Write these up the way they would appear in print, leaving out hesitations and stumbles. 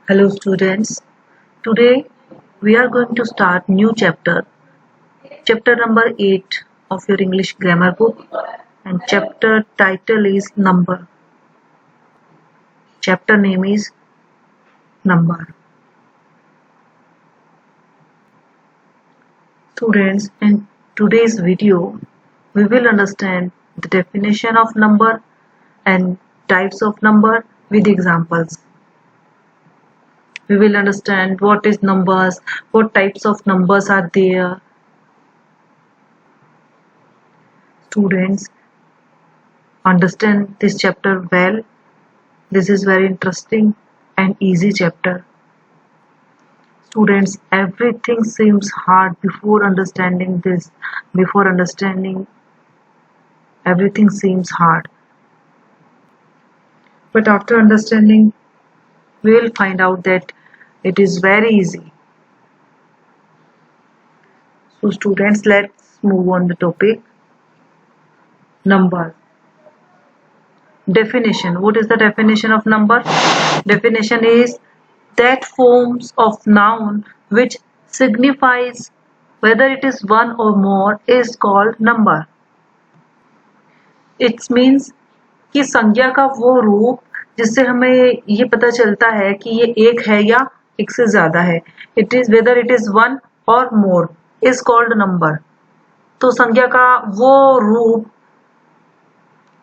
Hello students, today we are going to start new chapter number 8 of your English grammar book, and chapter title is number. Chapter name is number. Students, in today's video we will understand the definition of number and types of number with examples. We will understand what is numbers, what types of numbers are there. Students, understand this chapter well. This is very interesting and easy chapter. Students, everything seems hard before understanding this. Everything seems hard. But after understanding, we will find out that it is very easy. So students, let's move on the topic. Number. Definition. What is the definition of number? Definition is that forms of noun which signifies whether it is one or more is called number. It means कि संज्ञा का वो रूप जिससे हमें ये पता चलता है कि ये एक है या एक से ज्यादा है. It is whether it is one or more is called number. तो संज्ञा का वो रूप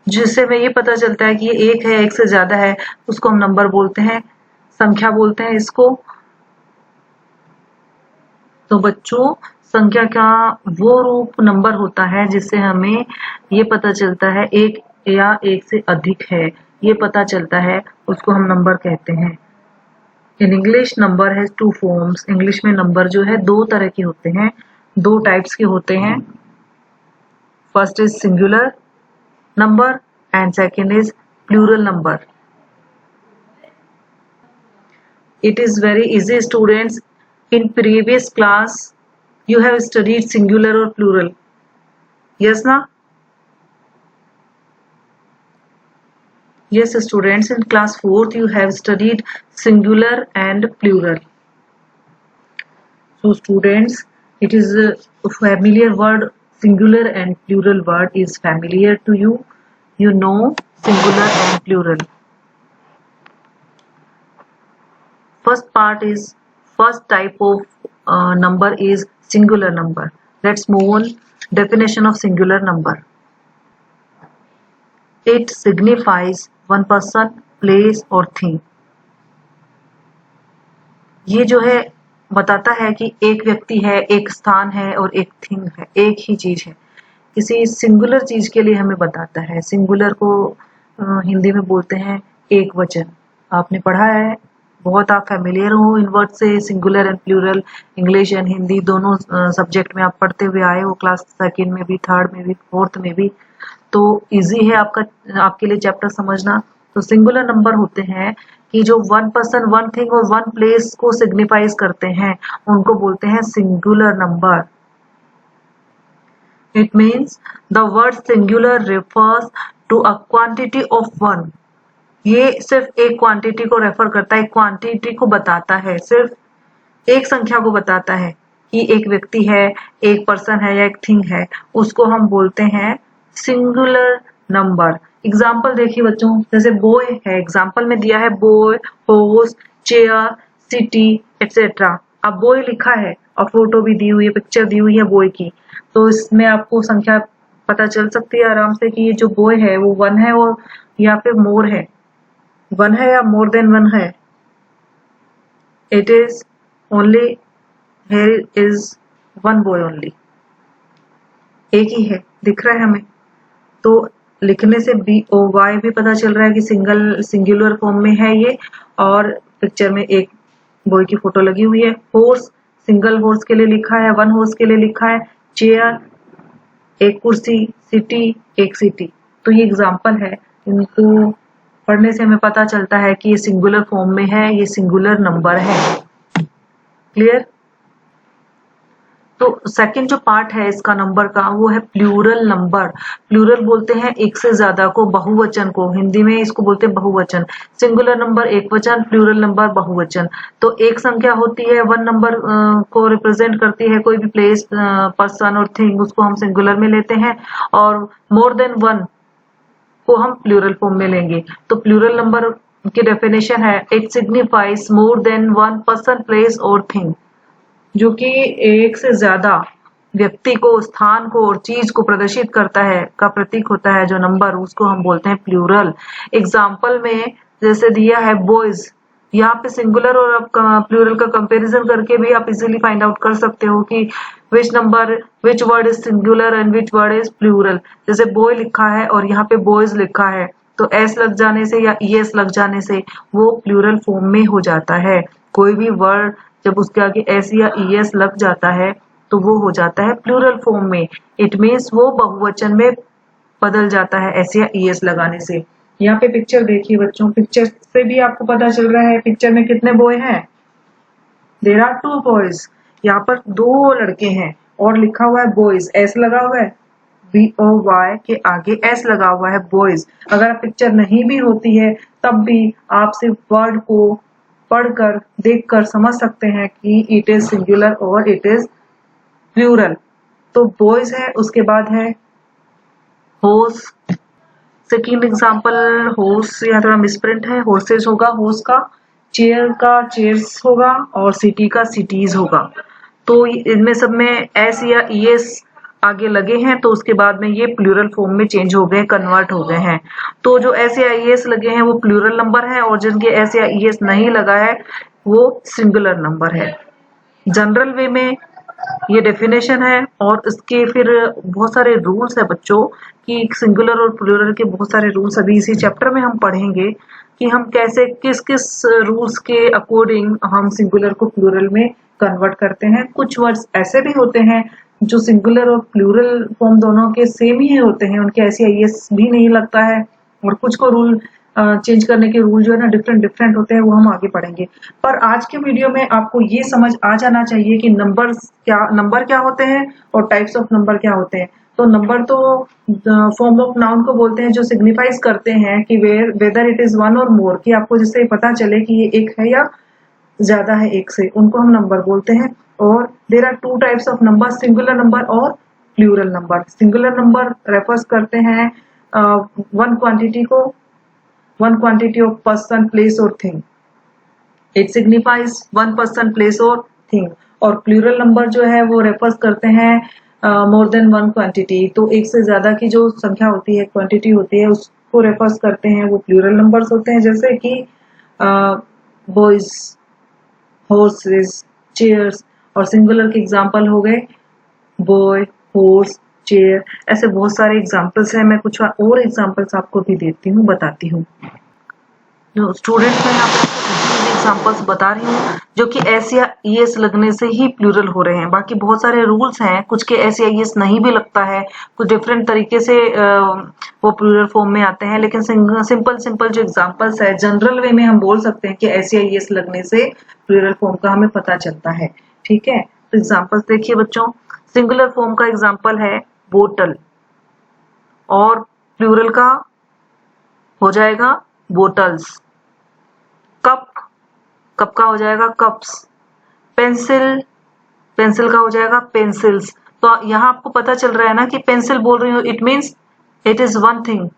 जिससे हमें ये पता चलता है कि ये एक है, एक से ज्यादा है, उसको हम नंबर बोलते हैं, संख्या बोलते हैं इसको. तो बच्चों, संख्या का वो रूप नंबर होता है जिससे हमें ये पता चलता है एक या एक से अधिक है, ये पता चलता है, उसको हम नंबर कहते हैं. In English number has two forms. English में नंबर जो है दो तरह के होते हैं, दो टाइप्स के होते हैं. First is singular number and second is plural number. It is very easy, students. In previous class you have studied singular or plural. Yes na? Yes students, in class 4th you have studied singular and plural. So students, it is a familiar word. Singular and plural word is familiar to you. You know singular and plural. First type of number is singular number. Let's move on. Definition of singular number. It signifies one person, place or thing. ये जो है बताता है कि एक व्यक्ति है, एक स्थान है और एक थिंग है, एक ही चीज है. किसी सिंगुलर चीज के लिए हमें बताता है. सिंगुलर को हिंदी में बोलते हैं एक वचन. आपने पढ़ा है, बहुत आप फैमिलियर हो इन वर्ड से. Singular and plural English and Hindi दोनों सब्जेक्ट में आप पढ़ते हुए आए हो, क्लास 2nd में भी, 3rd में भी, 4th में भी. तो इजी है आपके लिए चैप्टर समझना. तो सिंगुलर नंबर होते हैं कि जो वन पर्सन, वन थिंग और वन प्लेस को सिग्निफाइज करते हैं, उनको बोलते हैं singular number. It means the word singular refers to a quantity of one. ये सिर्फ एक क्वांटिटी को रेफर करता है, एक क्वांटिटी को बताता है, सिर्फ एक संख्या को बताता है कि एक व्यक्ति है, एक पर्सन है या एक थिंग है, उसको हम बोलते हैं सिंगुलर नंबर. एग्जाम्पल देखिए बच्चों, जैसे बॉय है, एग्जाम्पल में दिया है boy, horse, chair, city etcetera. अब बॉय लिखा है और फोटो भी दी हुई है, पिक्चर दी हुई है बॉय की. तो इसमें आपको संख्या पता चल सकती है आराम से कि ये जो बॉय है वो वन है और यहाँ पे मोर है. वन है या मोर देन वन है? It is only, here is one boy only. एक ही है, दिख रहा है हमें. तो लिखने से BOY भी पता चल रहा है कि सिंगुलर फॉर्म में है ये, और पिक्चर में एक बॉय की फोटो लगी हुई है. हॉर्स, सिंगल हॉर्स के लिए लिखा है, वन हॉर्स के लिए लिखा है. चेयर, एक कुर्सी. सिटी, एक सिटी. तो ये एग्जाम्पल है. इनको पढ़ने से हमें पता चलता है कि ये सिंगुलर फॉर्म में है, ये सिंगुलर नंबर है. क्लियर? तो सेकंड जो पार्ट है इसका नंबर का वो है प्लूरल नंबर। प्लूरल बोलते हैं एक से ज्यादा को, बहुवचन को, हिंदी में इसको बोलते हैं बहुवचन। सिंगुलर नंबर एक वचन, प्लूरल नंबर बहुवचन। तो एक संख्या होती है वन नंबर को रिप्रेजेंट करती है, कोई भी प्लेस, पर्सन और थिंग, उसको हम सिंगुलर में लेते हैं, और मोर देन वन को हम प्लूरल फॉर्म में लेंगे। तो प्लूरल नंबर की डेफिनेशन है, it signifies more than one person, place और थिंग, जो कि एक से ज्यादा व्यक्ति को, स्थान को और चीज को प्रदर्शित करता है, का प्रतीक होता है जो नंबर, उसको हम बोलते हैं प्लूरल। एग्जाम्पल में जैसे दिया है बॉयज, यहाँ पे सिंगुलर और आप प्लूरल का कंपैरिजन करके भी आप इजीली फाइंड आउट कर सकते हो कि which word is singular and which word is plural. जैसे बॉय लिखा है और यहाँ पे बॉयज लिखा है, तो एस लग जाने से या ईएस लग जाने से वो प्लूरल फॉर्म में हो जाता है। कोई भी वर्ड जब उसके आगे एस या ईएस लग जाता है तो वो हो जाता है प्लूरल फॉर्म में। इट मीन्स वो बहुवचन में बदल जाता है एस या ईएस लगाने से। यहाँ पे पिक्चर देखिए बच्चों, पिक्चर से भी आपको पता चल रहा है पिक्चर में कितने बॉय हैं। देयर आर टू बॉयज, यहाँ पर दो लड़के हैं और लिखा हुआ है बॉयज, एस लगा हुआ है, BOY के आगे एस लगा हुआ है बॉयज। अगर पिक्चर नहीं भी होती है तब भी आप सिर्फ वर्ड को पढ़कर देखकर समझ सकते हैं कि इट इज सिंगुलर और इट इज प्लूरल। तो बॉयज है, उसके बाद है होर्स। सेकेंड एग्जांपल होर्स, यहाँ थोड़ा मिसप्रिंट है, हॉर्सेस होगा होर्स का, चेयर का चेयर्स होगा और सिटी का सिटीज होगा। तो इनमें सब में एस या ईएस आगे लगे हैं तो उसके बाद में ये प्लूरल फॉर्म में चेंज हो गए, कन्वर्ट हो गए हैं। तो जो एस या ईएस लगे हैं वो प्लूरल नंबर है और जिनके एस या ईएस नहीं लगा है वो सिंगुलर नंबर है। जनरल वे में ये डेफिनेशन है और इसके फिर बहुत सारे रूल्स है बच्चों, कि सिंगुलर और प्लूरल के बहुत सारे रूल्स अभी इसी चैप्टर में हम पढ़ेंगे कि हम कैसे किस किस रूल्स के अकॉर्डिंग हम सिंगुलर को प्लूरल में कन्वर्ट करते हैं। कुछ वर्ड्स ऐसे भी होते हैं जो सिंगुलर और प्लूरल फॉर्म दोनों के सेम ही होते हैं, उनके ऐसे आईएस भी नहीं लगता है, और कुछ को रूल चेंज करने के रूल जो है ना डिफरेंट डिफरेंट होते हैं, वो हम आगे पढ़ेंगे। पर आज के वीडियो में आपको ये समझ आ जाना चाहिए कि नंबर क्या होते हैं और टाइप्स ऑफ नंबर क्या होते हैं। तो नंबर तो फॉर्म ऑफ नाउन को बोलते हैं जो सिग्निफाइज करते हैं कि वेदर इट इज वन और मोर, कि आपको जिससे पता चले कि ये एक है या ज्यादा है एक से, उनको हम नंबर बोलते हैं। और there are two types of number, singular number और plural number. Singular number refers करते हैं वन क्वांटिटी को, one quantity of person, place और thing. It signifies one person, place और थिंग। और प्लूरल नंबर जो है वो रेफर्स करते हैं मोर देन वन क्वांटिटी। तो एक से ज्यादा की जो संख्या होती है, क्वांटिटी होती है, उसको रेफर्स करते हैं, वो प्लूरल नंबर्स होते हैं। जैसे कि बॉयज, हॉर्सेस, चेयर्स। और सिंगुलर के एग्जाम्पल हो गए बॉय, हॉर्स, चेयर। ऐसे बहुत सारे एग्जाम्पल्स हैं, मैं कुछ और एग्जाम्पल्स आपको भी देती हूँ, बताती हूँ। जो स्टूडेंट्स हैं यहाँ पे एग्जाम्पल्स बता रही हूँ जो कि एस या ईएस लगने से ही प्लूरल हो रहे हैं। बाकी बहुत सारे रूल्स हैं, कुछ के एस या ईएस नहीं भी लगता है, कुछ डिफरेंट तरीके से वो प्लूरल फॉर्म में आते हैं। लेकिन सिंपल सिंपल जो एग्जाम्पल्स है, जनरल वे में हम बोल सकते हैं कि एस या ईएस लगने से प्लूरल फॉर्म का हमें पता चलता है। ठीक है, तो एग्जाम्पल्स देखिए बच्चों। सिंगुलर फॉर्म का एग्जाम्पल है बोटल और प्लूरल का हो जाएगा बोटल्स। कप, कप का हो जाएगा कप्स। पेंसिल, पेंसिल का हो जाएगा पेंसिल्स। तो यहाँ आपको पता चल रहा है ना कि पेंसिल बोल रही हूँ it means it is one thing,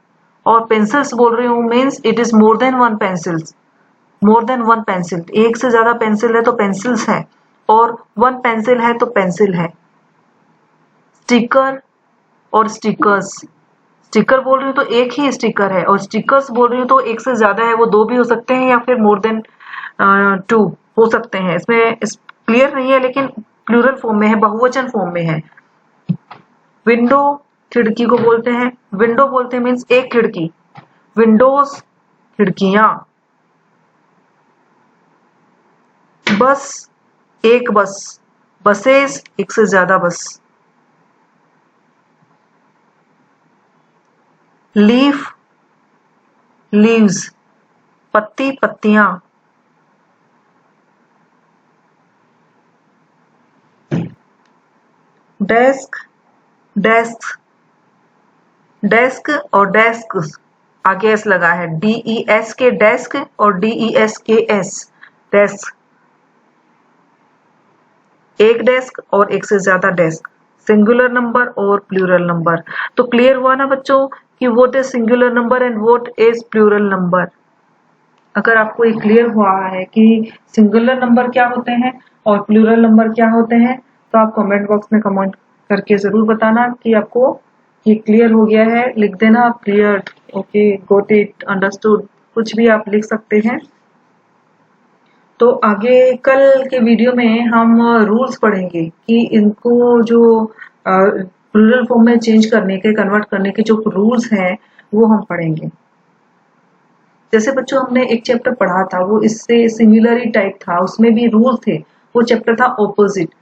और पेंसिल्स बोल रही हूँ means it is more than one pencils. More than one pencil, एक से ज्यादा पेंसिल है तो पेंसिल्स है, और वन पेंसिल है तो पेंसिल है। स्टिकर और स्टिकर्स, स्टिकर बोल रही हूँ तो एक ही स्टिकर है, और स्टिकर्स बोल रही हूँ तो एक से ज्यादा है, वो दो भी हो सकते हैं या फिर मोर देन टू हो सकते हैं। इसमें क्लियर नहीं है लेकिन प्लूरल फॉर्म में है, बहुवचन फॉर्म में है। विंडो, खिड़की को बोलते हैं, विंडो बोलते हैं मीन्स एक खिड़की, विंडोज खिड़कियां। बस, एक बस, बसेस एक से ज्यादा बस। लीफ, लीव्स, पत्ती, पत्तियां। डेस्क, डेस्क, डेस्क और डेस्क आगे एस लगा है, DES के डेस्क और DES के एस, डेस्क। एक डेस्क और एक से ज्यादा डेस्क, सिंगुलर नंबर और प्लूरल नंबर। तो क्लियर हुआ ना बच्चों कि what is singular number and what is plural number. अगर आपको ये क्लियर हुआ है कि सिंगुलर नंबर क्या होते हैं और प्लूरल नंबर क्या होते हैं, तो आप कमेंट बॉक्स में कमेंट करके जरूर बताना कि आपको ये क्लियर हो गया है। लिख देना आप clear, okay, got it, understood, कुछ भी आप लिख सकते हैं। तो आगे कल के वीडियो में हम रूल्स पढ़ेंगे कि इनको जो प्लूरल फॉर्म में चेंज करने के, कन्वर्ट करने के जो रूल्स हैं वो हम पढ़ेंगे। जैसे बच्चों हमने एक चैप्टर पढ़ा था, वो इससे सिमिलर ही टाइप था, उसमें भी रूल थे। वो चैप्टर था ऑपोजिट।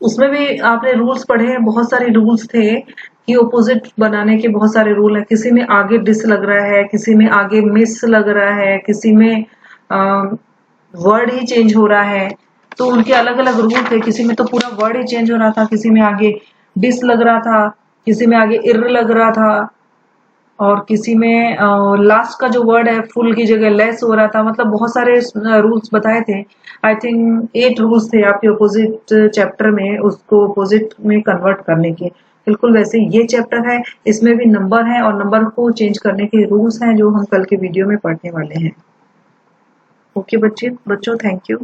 उसमें भी आपने रूल्स पढ़े हैं, बहुत सारे रूल्स थे कि ऑपोजिट बनाने के बहुत सारे रूल हैं। किसी में आगे डिस लग रहा है, किसी में आगे मिस लग रहा है, किसी में वर्ड ही चेंज हो रहा है, तो उनके अलग अलग रूल थे। किसी में तो पूरा वर्ड ही चेंज हो रहा था, किसी में आगे डिस लग रहा था, किसी में आगे इर लग रहा था, और किसी में लास्ट का जो वर्ड है फुल की जगह लेस हो रहा था। मतलब बहुत सारे रूल्स बताए थे। आई थिंक 8 रूल्स थे आपके अपोजिट चैप्टर में, उसको अपोजिट में कन्वर्ट करने के। बिल्कुल वैसे ये चैप्टर है, इसमें भी नंबर है और नंबर को चेंज करने के रूल्स हैं जो हम कल के वीडियो में पढ़ने वाले हैं। ओके बच्चों, थैंक यू।